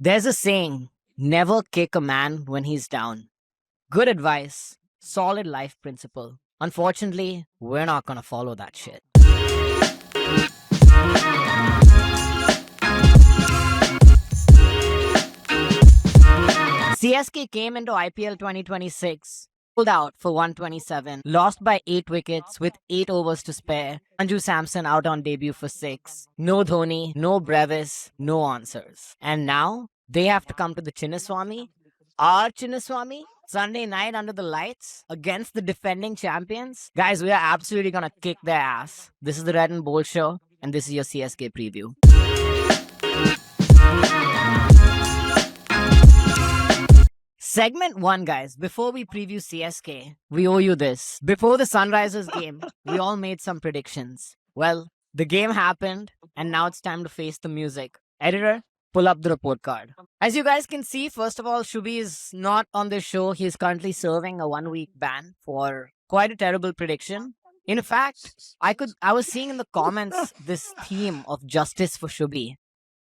There's a saying, never kick a man when he's down. Good advice, solid life principle. Unfortunately, we're not gonna follow that shit. CSK came into IPL 2026, pulled out for 127, lost by 8 wickets with 8 overs to spare. Sanju Samson out on debut for 6. No Dhoni, no Brevis, no answers. And now they have to come to the Chinnaswamy. Our Chinnaswamy, Sunday night under the lights against the defending champions. Guys, we are absolutely gonna kick their ass. This is the Red and Bold Show, and this is your CSK preview. Segment 1, guys. Before we preview CSK, we owe you this. Before the Sunrisers game, we all made some predictions. Well, the game happened, and now it's time to face the music. Editor, pull up the report card. As you guys can see, first of all, Shubhi is not on this show. He is currently serving a 1-week ban for quite a terrible prediction. In fact, I was seeing in the comments this theme of justice for Shubhi.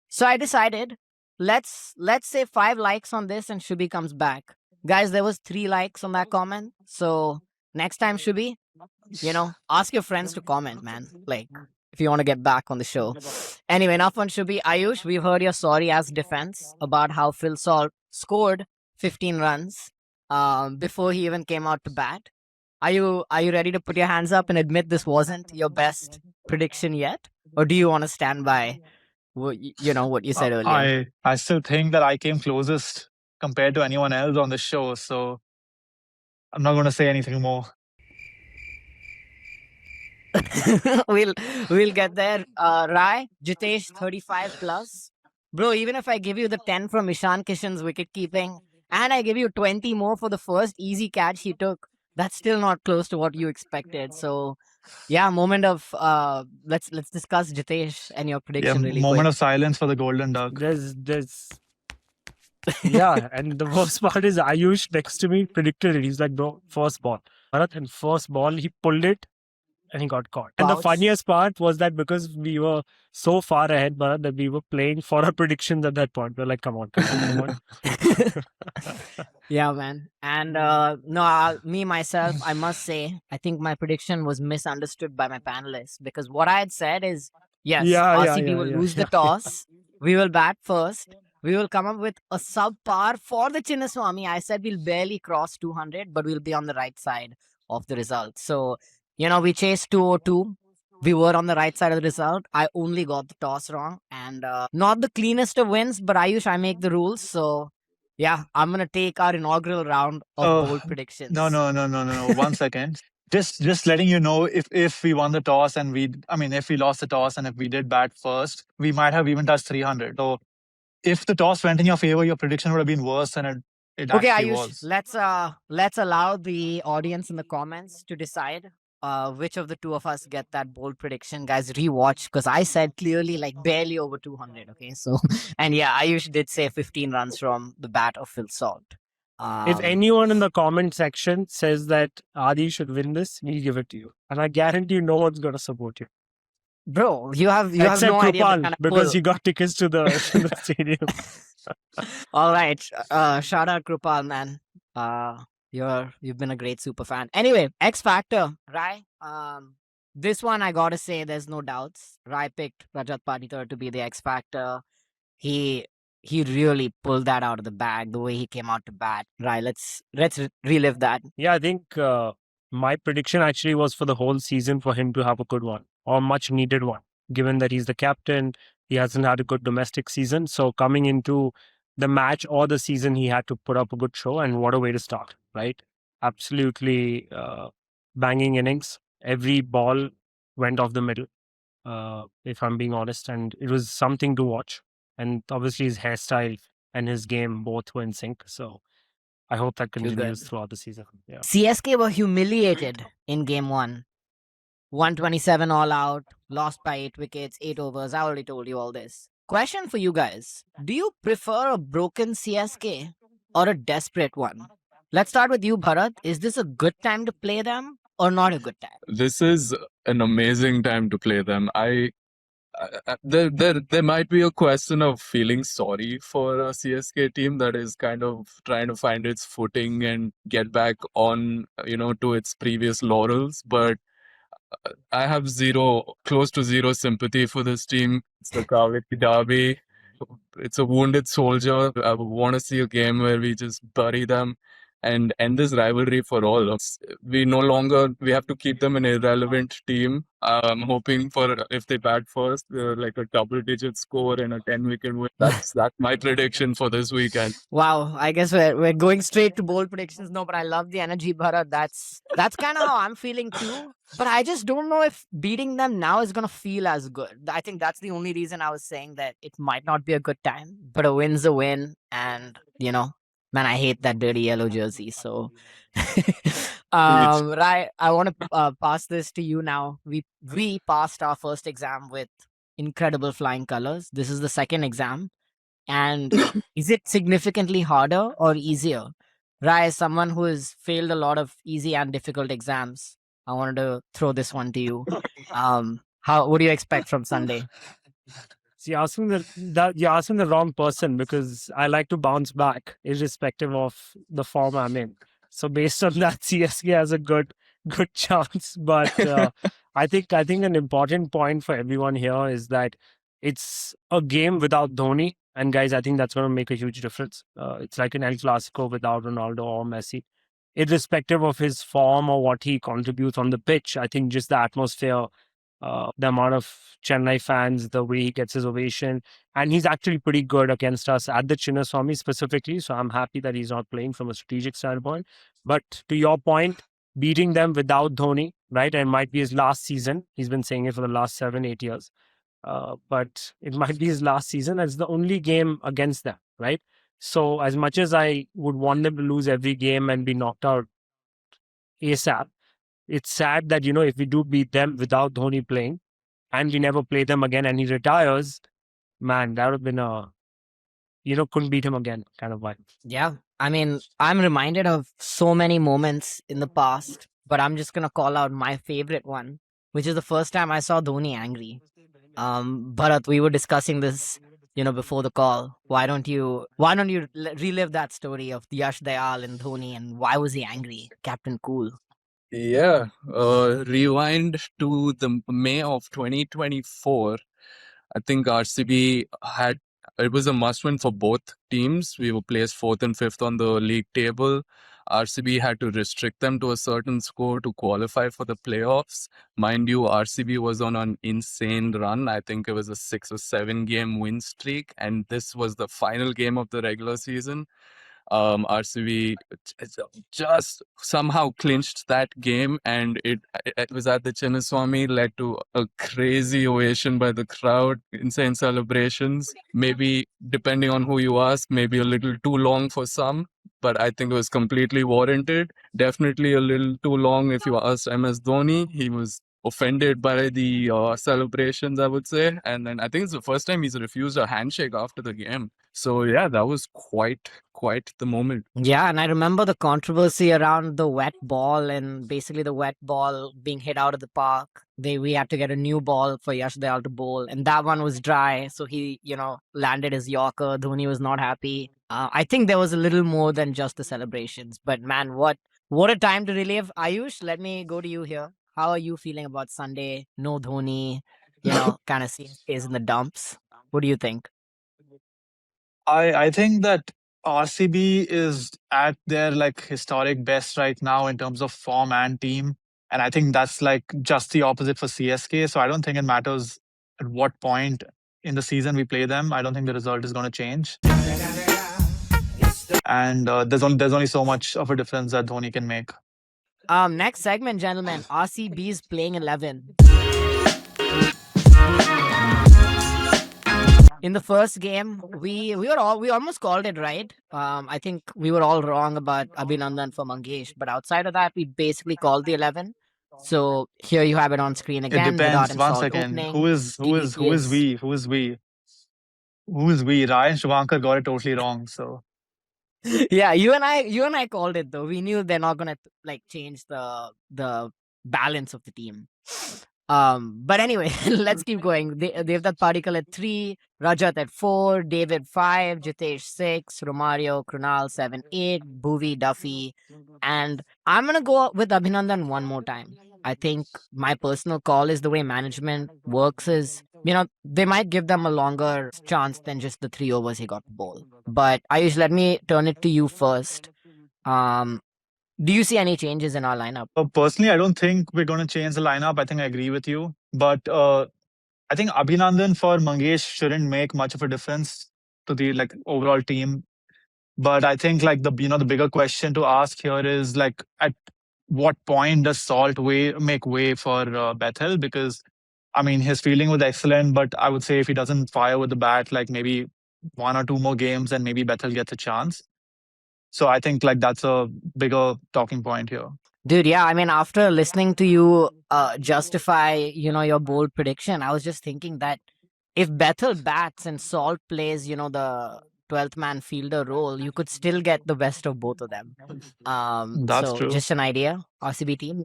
So I decided, let's say 5 likes on this and Shubhi comes back. Guys, there was 3 likes on that comment. So next time, Shubhi, ask your friends to comment, man. Like, if you want to get back on the show. Anyway, enough on Shubhi. Ayush, we've heard your sorry ass defense about how Phil Salt scored 15 runs before he even came out to bat. Are you ready to put your hands up and admit this wasn't your best prediction yet? Or do you want to stand by what you said earlier? I still think that I came closest compared to anyone else on the show, so I'm not going to say anything more. we'll get there. Rai, Jitesh, 35 plus. Bro, even if I give you the 10 from Ishan Kishan's wicket keeping and I give you 20 more for the first easy catch he took, that's still not close to what you expected. So yeah, moment of let's discuss Jitesh and your prediction really moment quick. of silence for the golden duck. There's yeah, and the worst part is Ayush next to me predicted it. He's like, bro, first ball. And first ball, he pulled it and he got caught. And the funniest part was that because we were so far ahead, Bharat, that we were playing for our predictions at that point. We're like, come on. Yeah, man. And me, myself, I must say, I think my prediction was misunderstood by my panelists because what I had said is, yes, RCB will lose the toss. We will bat first. We will come up with a subpar for the Chinnaswamy. I said we'll barely cross 200, but we'll be on the right side of the result. So, we chased 202. We were on the right side of the result. I only got the toss wrong. And not the cleanest of wins, but Ayush, I make the rules. So, yeah, I'm going to take our inaugural round of bold predictions. No. 1 second. Just letting you know, if we won the toss and if we lost the toss and if we did bat first, we might have even touched 300. So if the toss went in your favor, your prediction would have been worse than it okay, actually Ayush, was. let's allow the audience in the comments to decide which of the two of us get that bold prediction. Guys, rewatch because I said clearly like barely over 200. Okay, so and yeah, Ayush did say 15 runs from the bat of Phil Salt. If anyone in the comment section says that Adi should win this, we'll give it to you, and I guarantee no one's going to support you. Bro, you have no Except idea Krupal, because he got tickets to the stadium. All right, shout out Krupal, man. You've been a great super fan. Anyway, X Factor, right? This one I gotta say, there's no doubts. Rai picked Rajat Patidar to be the X Factor. He really pulled that out of the bag the way he came out to bat. Rai, let's relive that. Yeah, I think my prediction actually was for the whole season for him to have a good one or much needed one. Given that he's the captain, he hasn't had a good domestic season. So coming into the match or the season, he had to put up a good show, and what a way to start, right? Absolutely banging innings. Every ball went off the middle, if I'm being honest, and it was something to watch. And obviously his hairstyle and his game both were in sync. So I hope that continues throughout the season. Yeah. CSK were humiliated in game 1. 127 all out, lost by 8 wickets, 8 overs. I already told you all this. Question for you guys. Do you prefer a broken CSK or a desperate one? Let's start with you, Bharat. Is this a good time to play them or not a good time? This is an amazing time to play them. I there might be a question of feeling sorry for a CSK team that is kind of trying to find its footing and get back on, to its previous laurels. But I have close to zero sympathy for this team. It's the Kaveri Derby. It's a wounded soldier. I want to see a game where we just bury them and end this rivalry for all. We have to keep them an irrelevant team. I'm hoping for, if they bat first, like a double-digit score and a 10-wicket win. That's my prediction for this weekend. Wow, I guess we're going straight to bold predictions. No, but I love the energy, Bharat. That's kind of how I'm feeling too. But I just don't know if beating them now is gonna feel as good. I think that's the only reason I was saying that it might not be a good time. But a win's a win, and man, I hate that dirty yellow jersey. So, right, I want to pass this to you now. We passed our first exam with incredible flying colors. This is the second exam. And is it significantly harder or easier? Rai, as someone who has failed a lot of easy and difficult exams, I wanted to throw this one to you. What do you expect from Sunday? So you're asking the wrong person, because I like to bounce back irrespective of the form I'm in. So based on that, CSK has a good chance. But I think an important point for everyone here is that it's a game without Dhoni. And guys, I think that's going to make a huge difference. It's like an El Clasico without Ronaldo or Messi. Irrespective of his form or what he contributes on the pitch, I think just the atmosphere, the amount of Chennai fans, the way he gets his ovation, and he's actually pretty good against us at the Chinnaswamy specifically. So I'm happy that he's not playing from a strategic standpoint. But to your point, beating them without Dhoni, right? And it might be his last season. He's been saying it for the last 7-8 years. But it might be his last season. It's the only game against them, right? So as much as I would want them to lose every game and be knocked out ASAP, it's sad that, if we do beat them without Dhoni playing and we never play them again and he retires, man, that would have been couldn't beat him again kind of vibe. Yeah, I mean, I'm reminded of so many moments in the past, but I'm just going to call out my favorite one, which is the first time I saw Dhoni angry. Bharat, we were discussing this, before the call. Why don't you relive that story of Yash Dayal and Dhoni, and why was he angry? Captain Cool. Yeah, rewind to the May of 2024. I think RCB it was a must-win for both teams. We were placed 4th and 5th on the league table. RCB had to restrict them to a certain score to qualify for the playoffs. Mind you, RCB was on an insane run. I think it was a 6 or 7 game win streak, and this was the final game of the regular season. RCB just somehow clinched that game, and it was at the Chinnaswamy, led to a crazy ovation by the crowd, insane celebrations. Maybe, depending on who you ask, maybe a little too long for some, but I think it was completely warranted. Definitely a little too long if you asked MS Dhoni. He was offended by the celebrations, I would say. And then I think it's the first time he's refused a handshake after the game. So yeah, that was quite the moment. Yeah, and I remember the controversy around the wet ball and basically the wet ball being hit out of the park. We had to get a new ball for Yash Dayal to bowl, and that one was dry. So he, landed his Yorker. Dhoni was not happy. I think there was a little more than just the celebrations. But man, what a time to relive. Ayush, let me go to you here. How are you feeling about Sunday? No Dhoni, kind of is in the dumps. What do you think? I think that RCB is at their historic best right now in terms of form and team. And I think that's just the opposite for CSK. So I don't think it matters at what point in the season we play them. I don't think the result is going to change. And there's only so much of a difference that Dhoni can make. Next segment, gentlemen. RCB's playing 11. In the first game, we almost called it right. I think we were all wrong about Abhinandan for Mangesh, but outside of that, we basically called the 11. So here you have it on screen again. It depends. 1 second. Who is we? Who is we? Ryan Shubhankar got it totally wrong. So yeah, you and I called it though. We knew they're not gonna change the balance of the team. But anyway, let's keep going. Devdutt Padikkal at 3, Rajat at 4, David 5, Jitesh 6, Romario, Krunal 7, 8, Bhuvi, Duffy, and I'm gonna go with Abhinandan one more time. I think my personal call is the way management works is, they might give them a longer chance than just the 3 overs he got to bowl. But Ayush, let me turn it to you first. Do you see any changes in our lineup? Personally, I don't think we're going to change the lineup. I think I agree with you. But I think Abhinandan for Mangesh shouldn't make much of a difference to the overall team. But I think the bigger question to ask here is at what point does Salt make way for Bethel? Because I mean his fielding was excellent, but I would say if he doesn't fire with the bat, maybe 1 or 2 more games, and maybe Bethel gets a chance. So I think that's a bigger talking point here. Dude, yeah, I mean, after listening to you justify, your bold prediction, I was just thinking that if Bethel bats and Salt plays, the 12th man fielder role, you could still get the best of both of them. That's So true. just an idea, RCB team.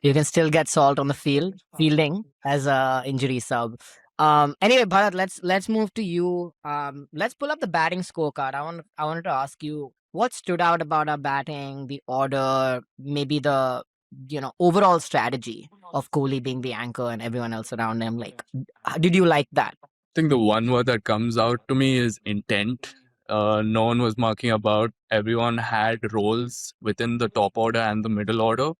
You can still get Salt on the field, fielding as a injury sub. Anyway, Bharat, let's move to you. Let's pull up the batting scorecard. I wanted to ask you what stood out about our batting, the order, maybe the overall strategy of Kohli being the anchor and everyone else around him. Did you like that? I think the one word that comes out to me is intent. No one was marking about. Everyone had roles within the top order and the middle order,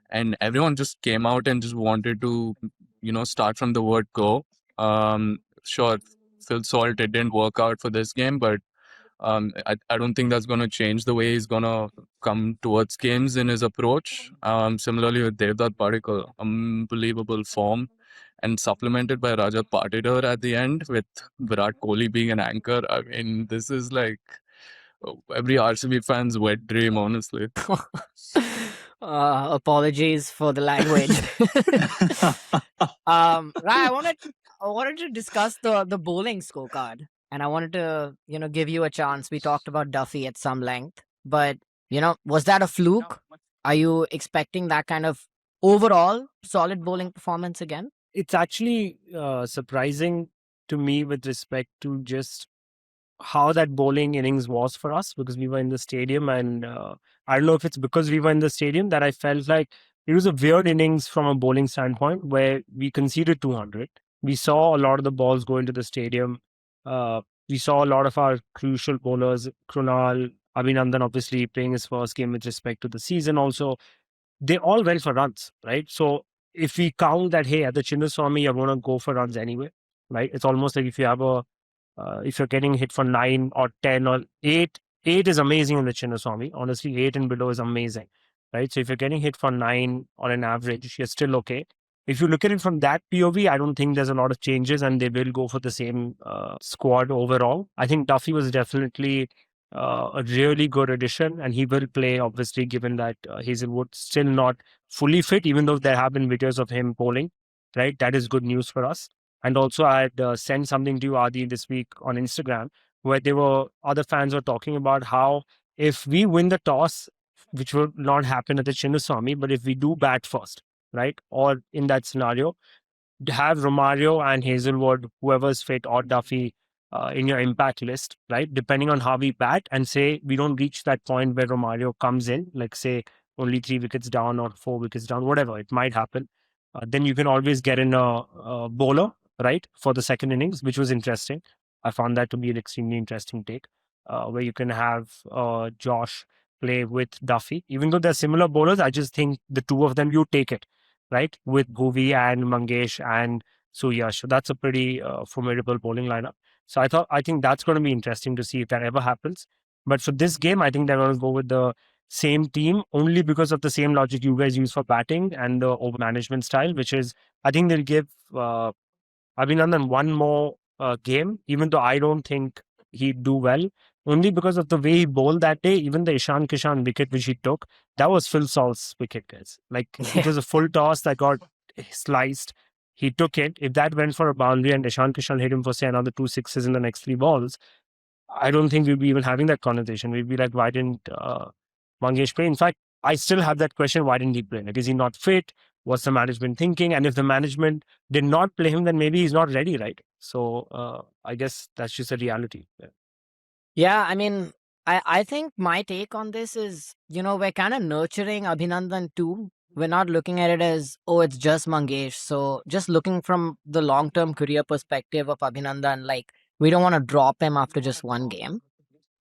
and everyone just came out and just wanted to, start from the word go. Sure, Phil Salt, it didn't work out for this game, but I don't think that's going to change the way he's going to come towards games in his approach. Similarly with Devdutt Padikkal, unbelievable form, and supplemented by Rajat Patidar at the end with Virat Kohli being an anchor. I mean, this is like every RCB fan's wet dream, honestly. Apologies for the language. Right, I wanted to discuss the bowling scorecard, and I wanted to give you a chance. We talked about Duffy at some length, but was that a fluke? Are you expecting that kind of overall solid bowling performance again? It's actually surprising to me with respect to just how that bowling innings was for us, because we were in the stadium, and I don't know if it's because we were in the stadium that I felt like it was a weird innings from a bowling standpoint where we conceded 200. We saw a lot of the balls go into the stadium. We saw a lot of our crucial bowlers, Krunal, Abhinandan obviously playing his first game with respect to the season also. They all went for runs, right? So if we count that, hey, at the Chinnaswamy, you're going to go for runs anyway, right? It's almost like if you have if you're getting hit for 9 or 10 or 8, 8 is amazing in the Chinnaswamy. Honestly, 8 and below is amazing, right? So if you're getting hit for 9 on an average, you're still okay. If you look at it from that POV, I don't think there's a lot of changes, and they will go for the same squad overall. I think Duffy was definitely a really good addition, and he will play, obviously, given that Hazelwood still not fully fit, even though there have been videos of him bowling, right? That is good news for us. And also, I had sent something to you, Adi, this week on Instagram, where other fans were talking about how if we win the toss, which will not happen at the Chinnaswamy, but if we do bat first, right? Or in that scenario, have Romario and Hazelwood, whoever's fit, or Duffy in your impact list, right? Depending on how we bat, and say we don't reach that point where Romario comes in, like say only 3 wickets down or 4 wickets down, whatever, it might happen. Then you can always get in a bowler, right, for the second innings, which was interesting. I found that to be an extremely interesting take, where you can have Josh play with Duffy. Even though they're similar bowlers, I just think the two of them, you take it, right, with Bhuvi and Mangesh and Suyash. So that's a pretty formidable bowling lineup. So I think that's going to be interesting to see if that ever happens. But for this game, I think they're going to go with the same team only because of the same logic you guys use for batting and the over management style, which is, I think they'll give Abhinandan one more game, even though I don't think he'd do well, only because of the way he bowled that day. Even the Ishan Kishan wicket which he took, that was Phil Salt's wicket, guys. Like, it was a full toss that got sliced. He took it. If that went for a boundary and Ishan Kishan hit him for, say, another 2 sixes in the next 3 balls, I don't think we'd be even having that conversation. We'd be like, why didn't Mangesh play? In fact, I still have that question, why didn't he play? Like, is he not fit? what's the management thinking, and if the management did not play him, then maybe he's not ready, right? So I guess that's just a reality. Yeah, I mean, I think my take on this is, we're kind of nurturing Abhinandan too. We're not looking at it as, oh, it's just Mangesh. So just looking from the long-term career perspective of Abhinandan, like, we don't want to drop him after just one game.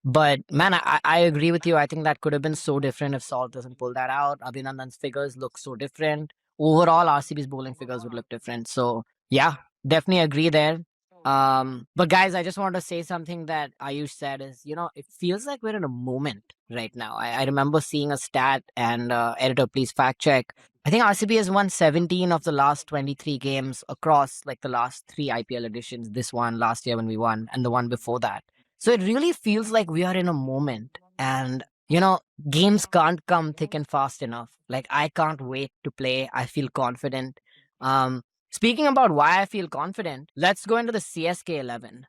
But man, I agree with you. I think that could have been so different if Salt doesn't pull that out. Abhinandan's figures look so different. Overall, RCB's bowling figures would look different. So yeah, definitely agree there. But guys, I just want to say something that Ayush said is, it feels like we're in a moment right now. I remember seeing a stat, and editor, please fact check. I think RCB has won 17 of the last 23 games across like the last 3 IPL editions. This one last year when we won, and the one before that. So it really feels like we are in a moment, and games can't come thick and fast enough. Like, I can't wait to play. I feel confident. Speaking about why I feel confident, let's go into the CSK 11.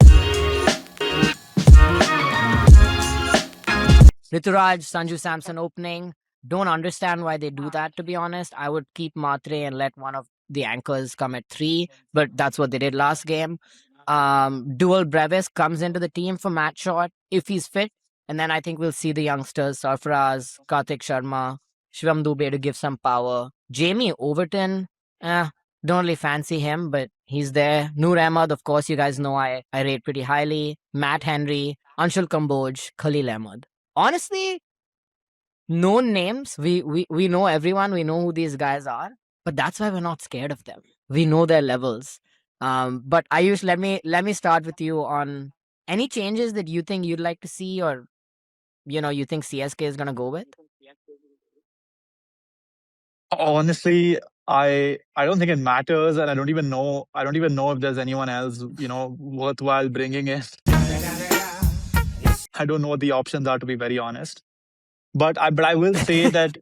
Rituraj, Sanju Samson opening. Don't understand why they do that, to be honest. I would keep Matre and let one of the anchors come at 3, but that's what they did last game. Dual Brevis comes into the team for Matt Short if he's fit. And then I think we'll see the youngsters, Sarfaraz, Karthik Sharma, Shivam Dubey to give some power. Jamie Overton, don't really fancy him, but he's there. Noor Ahmed, of course, you guys know I rate pretty highly. Matt Henry, Anshul Kamboj, Khalil Ahmed. Honestly, known names. We know everyone. We know who these guys are. But that's why we're not scared of them. We know their levels. But Ayush, let me start with you on any changes that you think you'd like to see, or you think CSK is gonna go with. Honestly, I don't think it matters, and I don't even know if there's anyone else worthwhile bringing in. I don't know what the options are, to be very honest. But I will say that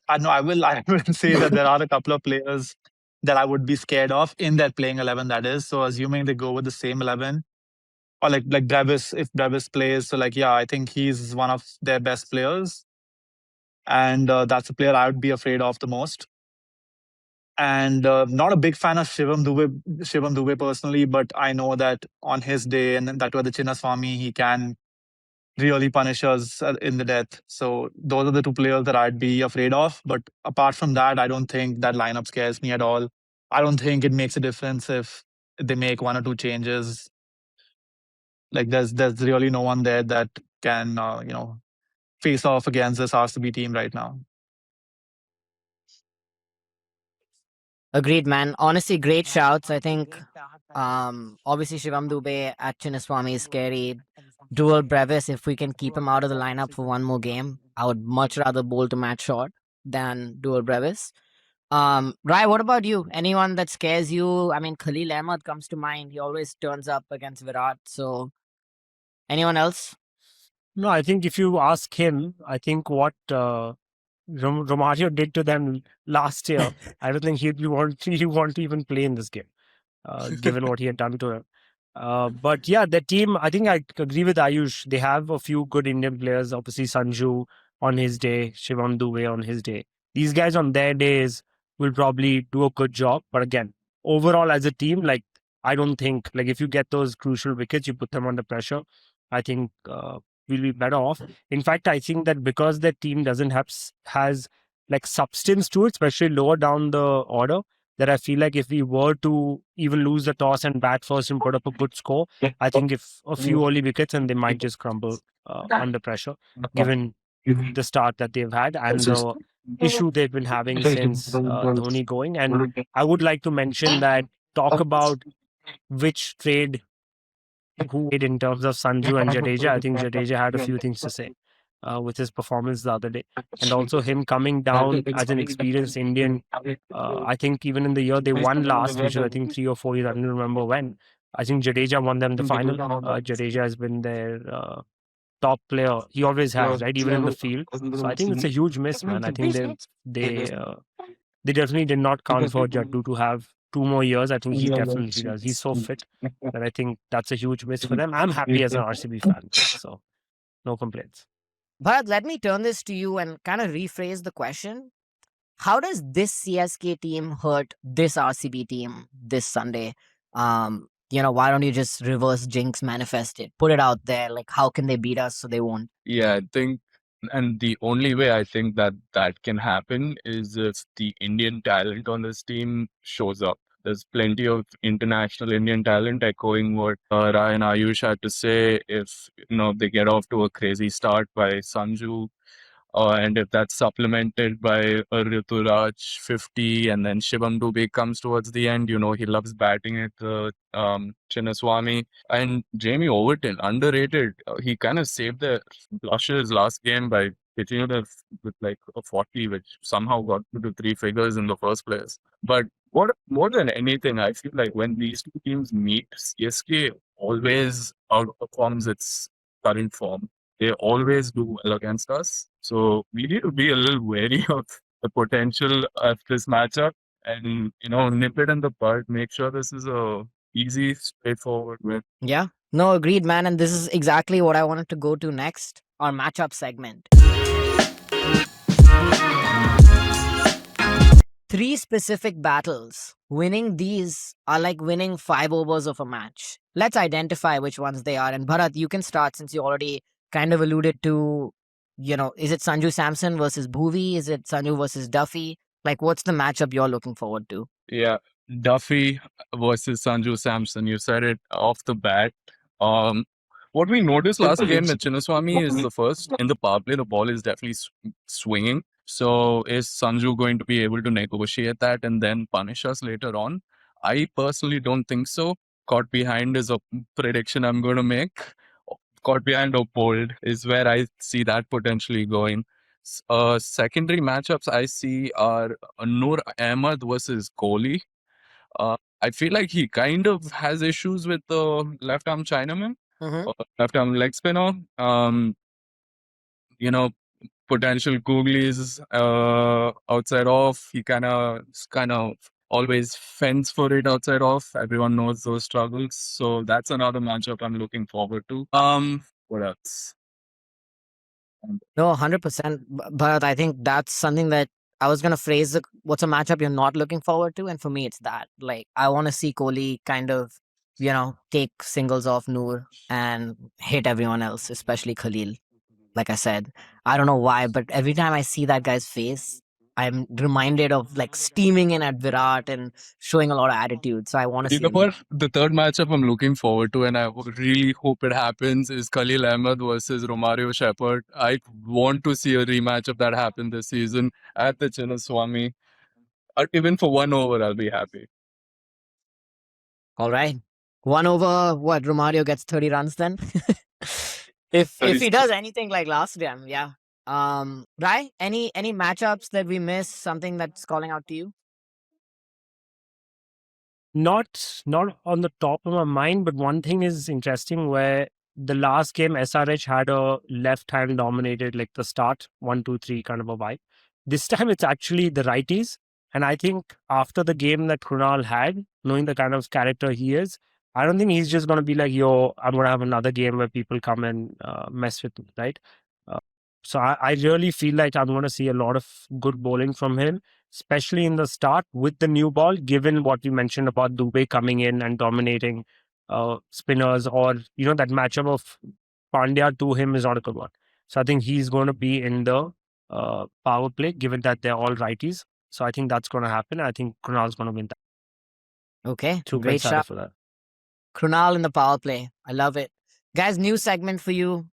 I will say that there are a couple of players that I would be scared of in that playing 11. That is, so assuming they go with the same 11, or like Brevis, if Brevis plays, so like yeah, I think he's one of their best players, and that's the player I would be afraid of the most. And not a big fan of Shivam Dubey personally, but I know that on his day, and then that with the Chinnaswamy, he can really punish us in the death. So those are the 2 players that I'd be afraid of. But apart from that, I don't think that lineup scares me at all. I don't think it makes a difference if they make 1 or 2 changes. Like there's really no one there that can face off against this RCB team right now. Agreed, man. Honestly, great shouts. I think obviously Shivam Dubey at Chinnaswamy is scary. Dual Brevis, if we can keep him out of the lineup for one more game, I would much rather bowl to Matt Short than Dual Brevis. Rai, what about you? Anyone that scares you? I mean, Khalil Ahmed comes to mind. He always turns up against Virat. So anyone else? No, I think if you ask him, I think what Romario did to them last year, I don't think he'd want to even play in this game, given what he had done to him. But yeah, the team, I think I agree with Ayush. They have a few good Indian players. Obviously, Sanju on his day, Shivam Dubey on his day. These guys on their days will probably do a good job. But again, overall as a team, like, I don't think, like, if you get those crucial wickets, you put them under pressure, I think we'll be better off. In fact, I think that because their team doesn't has like substance to it, especially lower down the order, that I feel like if we were to even lose the toss and bat first and put up a good score, I think if a few early wickets and they might just crumble under pressure, given the start that they've had and the issue they've been having since Dhoni going. And I would like to mention that, talk about which trade who made in terms of Sanju and Jadeja. I think Jadeja had a few things to say with his performance the other day. And also him coming down as an experienced Indian. I think even in the year they won last, which was I think 3 or 4 years, I don't remember when. I think Jadeja won them the final. Jadeja has been their top player. He always has, right? Even in the field. So I think it's a huge miss, man. I think they definitely did not count for Jaddu to have 2 more years. I think he definitely does. He's so fit that I think that's a huge miss for them. I'm happy as an RCB fan, so no complaints. Bharat, let me turn this to you and kind of rephrase the question. how does this CSK team hurt this RCB team this Sunday? Why don't you just reverse jinx manifest it? Put it out there. Like, how can they beat us so they won't? Yeah, I think, and the only way I think that can happen is if the Indian talent on this team shows up. There's plenty of international Indian talent, echoing what Rai and Ayush had to say. If they get off to a crazy start by Sanju, and if that's supplemented by a Rituraj 50, and then Shivam Dubey comes towards the end, he loves batting at the Chinnaswamy. And Jamie Overton, underrated. He kind of saved the Blushers last game by pitching it with like a 40, which somehow got to 3 figures in the first place. But what more than anything, I feel like when these two teams meet, CSK always outperforms its current form. They always do well against us. So we need to be a little wary of the potential of this matchup and, nip it in the bud. Make sure this is a easy, straightforward win. Yeah. No, agreed, man. And this is exactly what I wanted to go to next, our matchup segment. 3 specific battles. Winning these are like winning 5 overs of a match. Let's identify which ones they are. And Bharat, you can start since you already kind of alluded to, is it Sanju Samson versus Bhuvi? Is it Sanju versus Duffy? Like, what's the matchup you're looking forward to? Yeah, Duffy versus Sanju Samson. You said it off the bat. What we noticed last game at Chinnaswamy is the first in the power play, the ball is definitely swinging. So is Sanju going to be able to negotiate that and then punish us later on? I personally don't think so. Caught behind is a prediction I'm going to make. Caught behind or bold is where I see that potentially going. Secondary matchups I see are Noor Ahmed versus Kohli. I feel like he kind of has issues with the left arm Chinaman, left arm leg spinner. You know, potential googlies outside off. He kind of always fends for it outside off. Everyone knows those struggles, so that's another matchup I'm looking forward to. What else? No, 100%. But I think that's something that I was going to phrase what's a matchup you're not looking forward to. And for me, it's that. Like, I want to see Kohli kind of, take singles off Noor and hit everyone else, especially Khalil. Like I said, I don't know why, but every time I see that guy's face, I'm reminded of like steaming in at Virat and showing a lot of attitude. So I want to see him. What? The third matchup I'm looking forward to, and I really hope it happens, is Khalil Ahmed versus Romario Shepherd. I want to see a rematch of that happen this season at the Chinnaswamy. Even for 1 over, I'll be happy. All right. 1 over, what? Romario gets 30 runs then? If he does anything like last time, yeah. Rai, any matchups that we missed, something that's calling out to you? Not on the top of my mind, but one thing is interesting where the last game SRH had a left hand dominated, like the start 1, 2, 3 kind of a vibe. This time it's actually the righties. And I think after the game that Krunal had, knowing the kind of character he is, I don't think he's just going to be like, yo, I'm going to have another game where people come and mess with me, right? So I really feel like I'm going to see a lot of good bowling from him, especially in the start with the new ball, given what we mentioned about Dubey coming in and dominating spinners, or, that matchup of Pandya to him is not a good one. So I think he's going to be in the power play, given that they're all righties. So I think that's going to happen. I think Krunal's going to win that. Okay, Super great excited shot. for that. Krunal in the power play. I love it. Guys, new segment for you.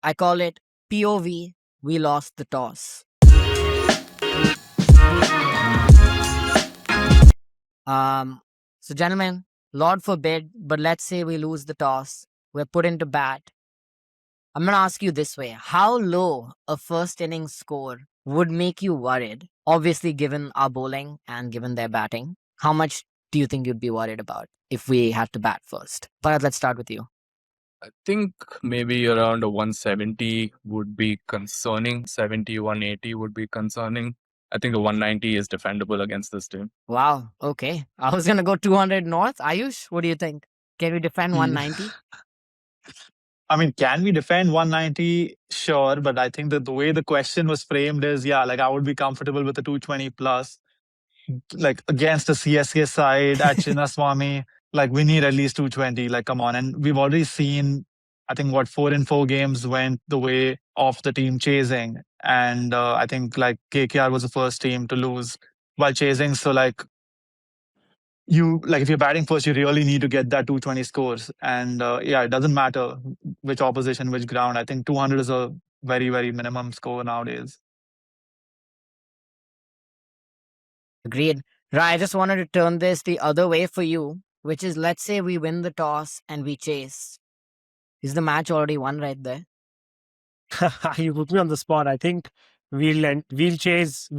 I call it POV, we lost the toss. So gentlemen, Lord forbid, but let's say we lose the toss. We're put into bat. I'm going to ask you this way. How low a first innings score would make you worried? Obviously, given our bowling and given their batting, how much do you think you'd be worried about if we had to bat first? Bharat, let's start with you. I think maybe around a 170 would be concerning. 70, 180 would be concerning. I think a 190 is defendable against this team. Wow. Okay. I was going to go 200 north. Ayush, what do you think? Can we defend 190? I mean, can we defend 190? Sure, but I think that the way the question was framed is, yeah, like I would be comfortable with a 220 plus. Like against the CSK side at Chinnaswamy, like we need at least 220. Like, come on. And we've already seen, I think, what 4 in 4 games went the way of the team chasing. And I think like KKR was the first team to lose while chasing. So, like, if you're batting first, you really need to get that 220 scores. And yeah, it doesn't matter which opposition, which ground. I think 200 is a very, very minimum score nowadays. Agreed. Right, I just wanted to turn this the other way for you, which is let's say we win the toss and we chase. Is the match already won right there? You put me on the spot. I think we'll chase.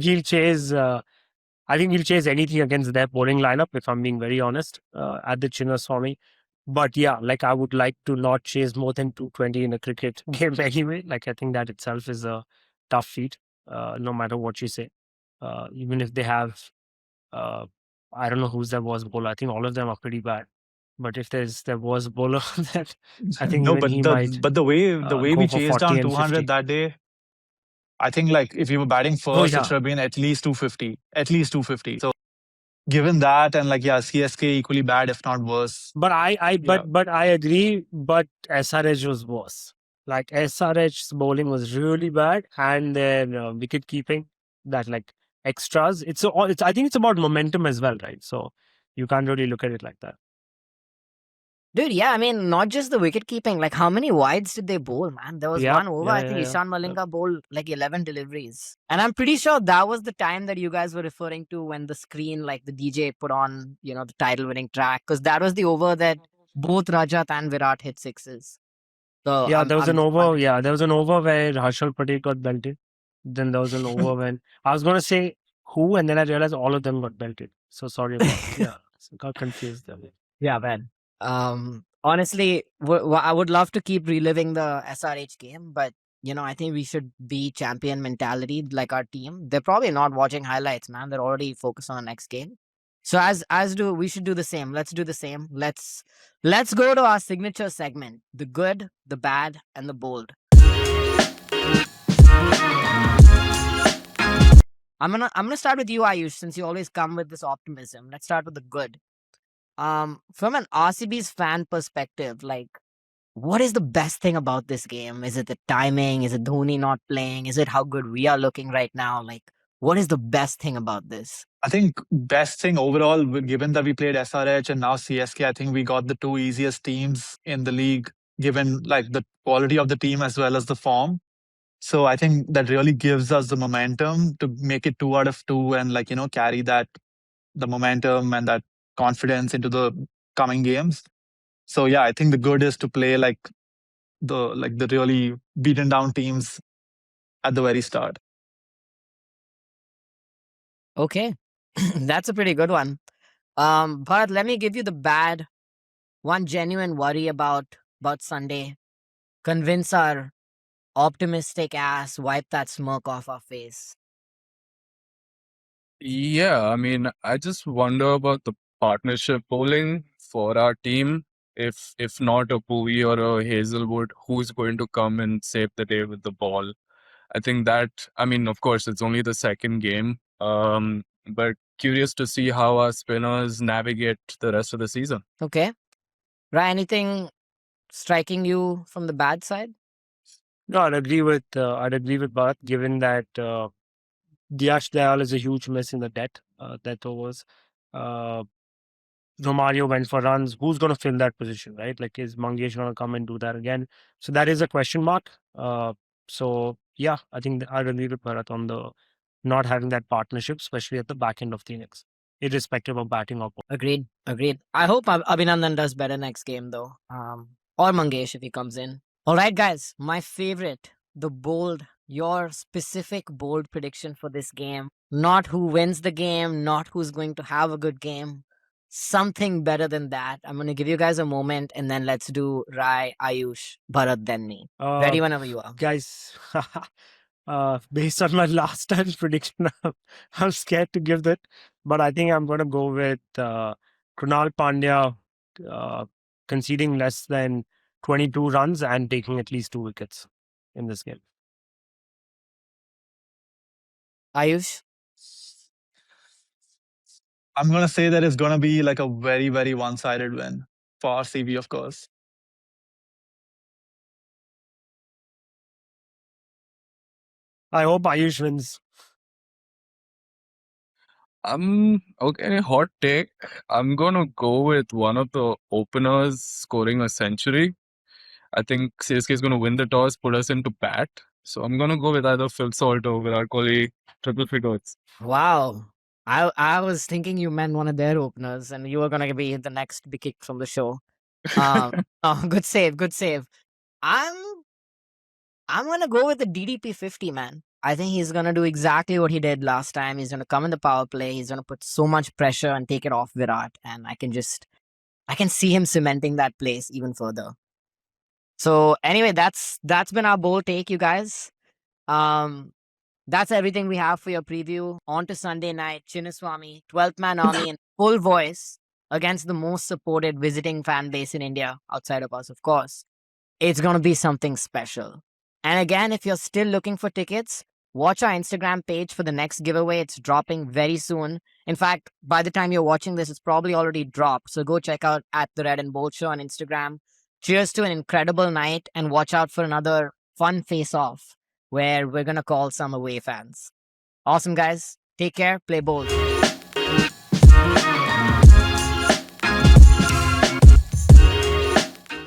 I think we'll chase anything against their bowling lineup, if I'm being very honest, at the Chinnaswamy. But yeah, like I would like to not chase more than 220 in a cricket game anyway. Like I think that itself is a tough feat, no matter what you say. Even if they have, I don't know who's their worst bowler. I think all of them are pretty bad. But if there was a bowler, then I think No, even but he might the way go we for chased 40 down and 200 50. that day, I think like if you were batting Oh first, it yeah, should have been at least 250. At least 250. So given that, and like yeah, CSK equally bad, if not worse. but Yeah. but I agree. But SRH was worse. Like SRH's bowling was really bad, and then wicket keeping, that like extras. It's I think it's about momentum as well, right? So you can't really look at it like that. Dude, yeah, I mean, not just the wicket keeping. Like, how many wides did they bowl, man? There was Yep, one over. I think Ishan Malinga bowled like 11 deliveries. And I'm pretty sure that was the time that you guys were referring to when the screen, like the DJ put on, the title winning track. Because that was the over that both Rajat and Virat hit sixes. So Yeah, there was I'm an just over. wondering. Yeah, there was an over where Harshal Patel got belted. Then there was an over when I was gonna say who, and then I realized all of them got belted. So sorry about that. Yeah, so got confused there. Yeah, man. Honestly, I would love to keep reliving the SRH game, but I think we should be champion mentality like our team. They're probably not watching highlights, man. They're already focused on the next game. So we should do the same. Let's do the same. Let's go to our signature segment: the good, the bad, and the bold. I'm gonna start with you, Ayush, since you always come with this optimism. Let's start with the good. From an RCB's fan perspective, like, what is the best thing about this game? Is it the timing? Is it Dhoni not playing? Is it how good we are looking right now? Like, what is the best thing about this? I think best thing overall, given that we played SRH and now CSK, I think we got the two easiest teams in the league, given like the quality of the team as well as the form. So I think that really gives us the momentum to make it 2 out of 2 and like, carry the momentum and that confidence into the coming games. So yeah, I think the good is to play like the really beaten down teams at the very start. Okay, that's a pretty good one. But let me give you the bad one. Genuine worry about Sunday. Convince our optimistic ass, wipe that smirk off our face. Yeah, I mean, I just wonder about the partnership bowling for our team. If not a Puvi or a Hazelwood, who's going to come and save the day with the ball? I think that, I mean, of course, it's only the second game, but curious to see how our spinners navigate the rest of the season. Okay, right? Anything striking you from the bad side? No, I'd agree with Bharat, given that Diyash Dayal is a huge miss in the death overs. Romario went for runs. Who's going to fill that position, right? Like, is Mangesh going to come and do that again? So that is a question mark. So yeah, I think I'd agree with Bharat on the not having that partnership, especially at the back end of the innings, irrespective of batting or bowling. Agreed. I hope Abhinandan does better next game, though. Or Mangesh if he comes in. All right, guys. My favorite, the bold, your specific bold prediction for this game. Not who wins the game, not who's going to have a good game. Something better than that. I'm going to give you guys a moment and then let's do Rai, Ayush, Bharat, then me. Ready whenever you are. Guys, based on my last time's prediction, I'm scared to give that, but I think I'm going to go with Krunal Pandya conceding less than 22 runs and taking at least 2 wickets in this game. Ayush? I'm gonna say that it's gonna be like a very, very one-sided win for RCB, of course. I hope Ayush wins. Okay, hot take. I'm gonna go with one of the openers scoring a century. I think CSK is gonna win the toss, put us into bat. So I'm gonna go with either Phil Salt or Virat Kohli triple figures. Wow. I was thinking you meant one of their openers and you were going to be the next big kick from the show. Oh, good save, good save. I'm going to go with the DDP 50, man. I think he's going to do exactly what he did last time. He's going to come in the power play. He's going to put so much pressure and take it off Virat. And I can see him cementing that place even further. So anyway, that's been our bold take, you guys. That's everything we have for your preview. On to Sunday night, Chinnaswamy, 12th man army in full voice against the most supported visiting fan base in India, outside of us, of course. It's going to be something special. And again, if you're still looking for tickets, watch our Instagram page for the next giveaway. It's dropping very soon. In fact, by the time you're watching this, it's probably already dropped. So go check out at the Red and Bold Show on Instagram. Cheers to an incredible night and watch out for another fun face-off where we're going to call some away fans. Awesome, guys. Take care. Play bold.